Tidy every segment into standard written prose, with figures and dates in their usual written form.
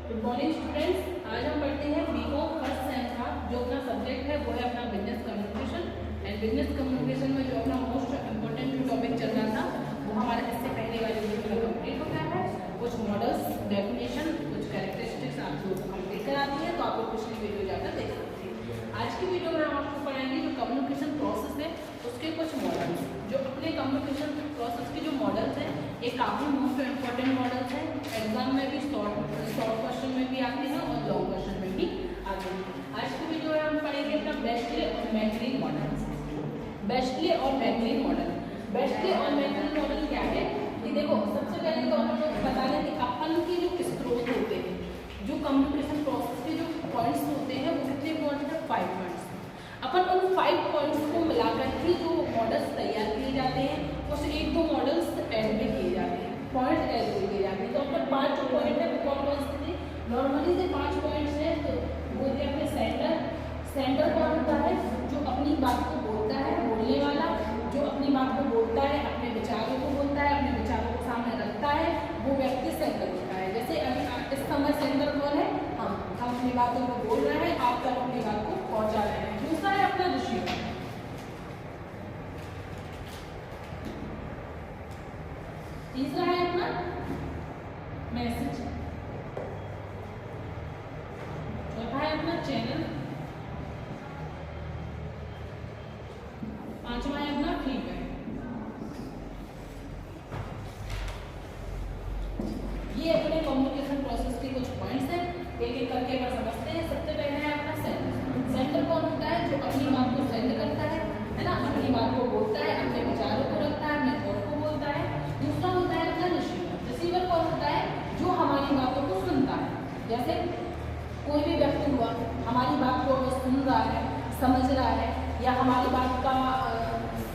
Good morning students. आज हम पढ़ते हैं बीकॉम फर्स्ट सेम का जो अपना सब्जेक्ट है वो है अपना business communication. And business communication में जो अपना मोस्ट इम्पोर्टेंट जो टॉपिक चल रहा था वो हमारा इससे पहले वाले वीडियो में कंप्लीट हो गया है। कुछ मॉडल्स, डेफिनेशन, कुछ कैरेक्टरिस्टिक्स आप जो कंप्लीट कराती है, तो आप लोग पिछली वीडियो जाकर देख सकते हैं। आज की वीडियो में हम आपको पढ़ाएंगे जो कम्युनिकेशन प्रोसेस है उसके कुछ मॉडल्स। जो अपने कम्युनिकेशन प्रोसेस के जो मॉडल्स हैं ये काफ़ी मोस्ट इम्पोर्टेंट मॉडल्स हैं। एग्जाम में भी शॉर्ट क्वेश्चन में भी आते हैं और लॉन्ग क्वेश्चन में भी आते हैं। आज की वीडियो में हम पढ़ेंगे अपना बेस्टले और मैकलिन मॉडल। बेस्टले और मैकलिन मॉडल, बेस्टले और मैकलिन मॉडल क्या है कि देखो, सबसे पहले तो हम लोग बता दें कि अपन के जो स्रोत होते हैं, जो कम्युनिकेशन प्रोसेस के जो पॉइंट्स होते हैं वो कितने पॉइंट्स हैं? 5 पॉइंट्स। अपन उन 5 पॉइंट्स को मिलाकर ही जो मॉडल्स तैयार किए जाते हैं उस 1-2 मॉडल्स ऐड भी किए जाते हैं, पॉइंट ऐड भी किए जाते हैं। तो अपन 5 जो पॉइंट है वो कौन से थे? नॉर्मली से 5 पॉइंट्स हैं। तो वो थे अपने सेंटर कौन होता है? जो अपनी बात को बोलता है, बोलने वाला जो अपनी बात को बोलता है, अपने विचारों को बोलता है, अपने विचारों को सामने रखता है, वो व्यक्ति सेंटर होता है। जैसे अभी इस समय सेंटर कौन है? हम अपनी बातों को बोल रहे हैं, आप तक अपनी बात को पहुंचा रहे हैं। दूसरा है अपना रिसीवर। तीसरा है अपना मैसेज। चौथा है अपना चैनल। पांचवा है अपना फीडबैक। ये अपने कम्युनिकेशन प्रोसेस के कुछ पॉइंट्स हैं, एक एक करके अपन समझते हैं। सबसे पहले है अपना सेंटर। सेंटर कौन होता है? जो अपनी बात को सेंड करता है ना, अपनी बात को बोलता है, अपने विचारों को रखता है, अपने थॉट को बोलता है। दूसरा होता है अपना रिसीवर। रिसीवर कौन होता है? जो हमारी बातों को सुनता है। जैसे कोई भी व्यक्ति हुआ, हमारी बात को सुन रहा है, समझ रहा है, या हमारी बात का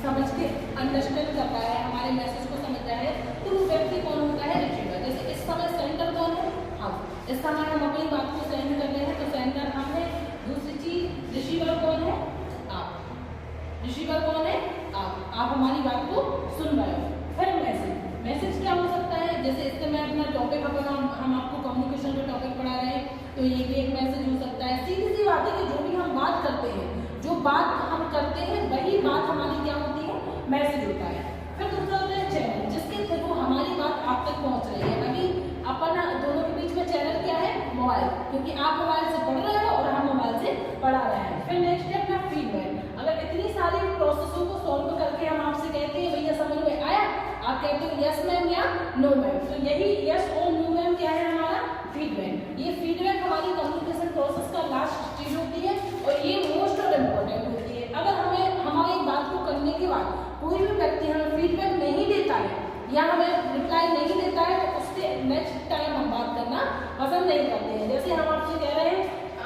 समझ के अंडरस्टैंड कर रहा है, हमारे मैसेज को समझ रहा है, तो वो व्यक्ति कौन होता है? रिसीवर। जैसे इस समय सेंटर कौन है? हम। इस समय हम अपनी बात को सेंड कर रहे हैं तो सेंटर हम है। दूसरी चीज रिसीवर कौन है? आप। रिसीवर कौन है? आप हमारी बात को सुन रहे हो। फिर मैसेज क्या हो सकता है? जैसे इस समय अपना टॉपिक अगर हम आपको कम्युनिकेशन का टॉपिक पढ़ा रहे हैं तो ये भी एक मैसेज हो सकता है। सीधी सी बात है कि जो भी हम बात करते हैं, जो बात हम करते हैं वही बात हमारी क्या होती है? मैसेज होता है। फिर दूसरा होता है चैनल, जिसके थ्रू हमारी बात आप तक पहुंच रही है। अभी अपन दोनों के बीच में चैनल क्या है? मोबाइल, क्योंकि आप मोबाइल से पढ़ रहे हो और हम मोबाइल से पढ़ा रहे हैं। फिर नेक्स्ट है अपना फीडबैक। अगर इतनी सारी प्रोसेसों को सॉल्व करके हम आपसे कहते हैं भैया समझ में आया, आप कहते हो यस मैम या नो मैम, तो यही यस और नो मैम क्या है? हमारा फीडबैक। ये फीडबैक हमारी कम्युनिकेशन प्रोसेस का लास्ट स्टेज होती है और ये मोस्ट इम्पोर्टेंट होती है। अगर हमें हमारी बात को करने के बाद कोई भी व्यक्ति हमें फीडबैक नहीं देता है या हमें रिप्लाई नहीं देता है तो उससे नेक्स्ट टाइम हम बात करना पसंद नहीं करते हैं। जैसे हम आपसे कह रहे हैं,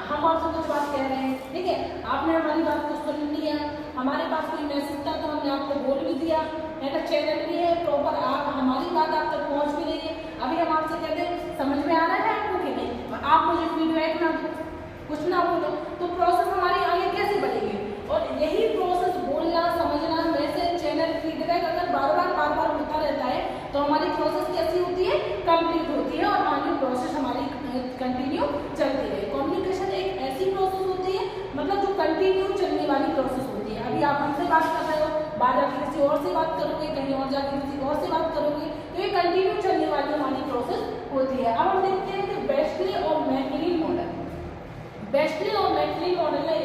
हम आपसे कुछ बात कह रहे हैं, ठीक है, आपने हमारी बात को सुन लिया, हमारे पास कोई मैसेज था तो हमने आपको बोल भी दिया है ना, चैनल भी है प्रॉपर, आप हमारी बात आप तक पहुंच भी रही है। अभी हम आपसे कहते हैं समझ में आ रहा है आपको कि नहीं, आप मुझे फीडबैक ना दो, कुछ ना बोलो, तो प्रोसेस हमारी आगे कैसे बढ़ेगी? और यही प्रोसेस बोलना, समझना, मैसेज, चैनल, फीडबैक अगर बार बार होता रहता है तो हमारी प्रोसेस कैसी होती है? कंप्लीट होती है और आगे प्रोसेस हमारी कंटिन्यू चलती है। कम्युनिकेशन एक ऐसी प्रोसेस होती है मतलब जो कंटिन्यू चलने वाली प्रोसेस होती है। अभी आप हमसे बात कर रहे हो, बाद जाकर किसी और से बात करोगे, कहीं और जाकर किसी और से बात करोगे, तो ये कंटिन्यू चलने वाली हमारी प्रोसेस होती है। अब हम देखते हैं कि बेस्टले और मैकलिन मॉडल। बेस्टले और मैकलिन मॉडल में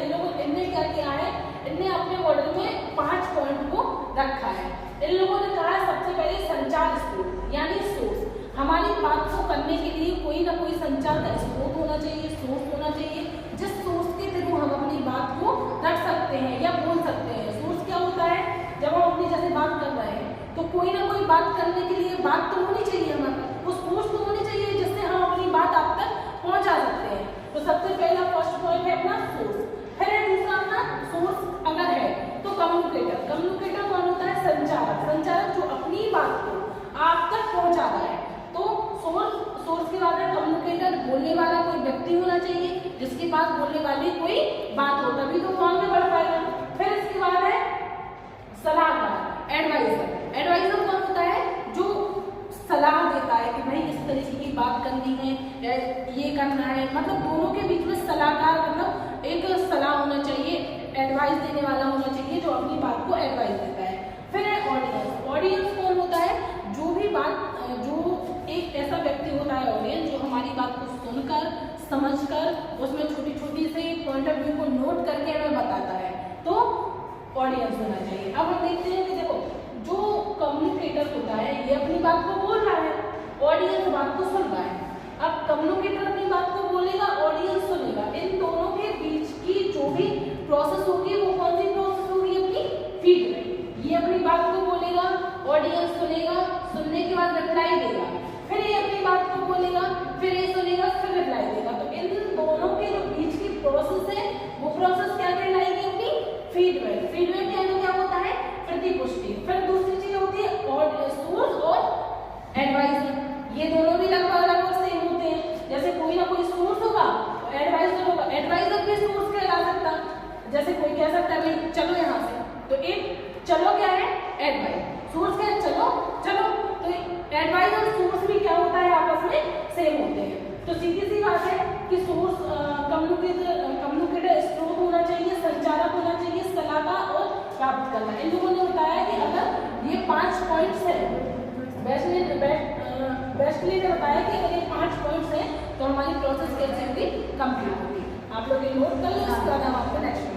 इनने क्या किया है? इनने अपने मॉडल में 5 पॉइंट को रखा है। इन लोगों ने कहा है सबसे पहले संचार स्रोत यानी सोर्स। हमारी बात को करने के लिए कोई ना कोई संचार का स्रोत होना चाहिए, सोर्स होना चाहिए, जिस सोर्स के थ्रू हम अपनी बात को रख सकते हैं या बोल सकते हैं। सोर्स क्या होता है? जब हम अपनी जैसे बात कर रहे हैं तो कोई ना कोई बात करने के लिए बात तो होनी चाहिए, हमारे वो सोर्स तो होनी चाहिए जिससे हम अपनी बात आप तक पहुंचा सकते हैं। तो सबसे पहला फर्स्ट पॉइंट है अपना सोर्स। फिर है दूसरा अपना सोर्स अगर है तो कम्युनिकेटर। कम्युनिकेटर कौन होता है? संचारक। संचारक जो अपनी बात को आप तक पहुंचा रहा है। तो सोर्स के बाद है कम्युनिकेटर, बोलने वाला कोई व्यक्ति होना चाहिए जिसके पास बोलने वाली कोई बात हो, तभी तो वो आगे बढ़ पाएगा। फिर इसके बाद है सलाहकार, एडवाइजर। एडवाइजर कौन होता है? जो सलाह देता है कि भाई इस तरीके की बात करनी है या ये करना है, मतलब दोनों के बीच में सलाहकार, मतलब एक सलाह होना चाहिए, एडवाइस देने वाला होना चाहिए जो अपनी बात को एडवाइस देता है। फिर है ऑडियंस। ऑडियंस कौन होता है? जो भी बात, जो एक ऐसा व्यक्ति होता है ऑडियंस जो हमारी बात को सुनकर समझकर उसमें छोटी छोटी से पॉइंट ऑफ व्यू को नोट करके हमें बताता है, तो ऑडियंस होना चाहिए। अब हम देखते हैं कि देखो जो कम्युनिकेटर होता है ये अपनी बात को बोल रहा है, ऑडियंस बात को सुन रहा है। अब कम्युनिकेटर अपनी बात को बोलेगा, ऑडियंस सुनेगा, इन दोनों के बीच की जो भी प्रोसेस होगी वो कौन सी प्रोसेस होगी? अपनी फीडबैक। ये अपनी बात को बोलेगा, ऑडियंस सुनेगा, सुनने के बाद रिप्लाई देगा, फिर ये अपनी बात को बोलेगा, फिर ये सुनेगा, फिर रिप्लाई देगा। तो इन दोनों के जो बीच की प्रोसेस है वो प्रोसेस क्या कहलाएगी? अपनी फीडबैक। फीडबैक यानी क्या होता है? प्रतिपुष्टि। फिर दूसरी चीज होती है सोर्स और एडवाइजर। ये दोनों भी लगभग सेम होते हैं। जैसे कोई ना कोई सोर्स होगा तो एडवाइजर होगा। एडवाइजर भी सोर्स कहला सकता, जैसे कोई कह सकता है भाई चलो यहाँ से, तो एक चलो क्या है? एडवाइस। सोर्स क्या है? चलो चलो। तो एडवाइस और सोर्स भी क्या होता है? आपस में सेम होते हैं। तो सीधी सी बात है कि सोर्स कम्युनिकेटर स्रोत होना चाहिए, संचारक होना चाहिए, सलाहकार और प्राप्त करना। इन लोगों ने बताया कि अगर ये 5 पॉइंट्स है, बेस्टली ने बताया कि अगर ये 5 पॉइंट्स हैं तो हमारी प्रोसेस कैसे होगी? कंप्लीट होगी। आप लोग ये नोट कर लो, उसके बाद हम आपको नेक्स्ट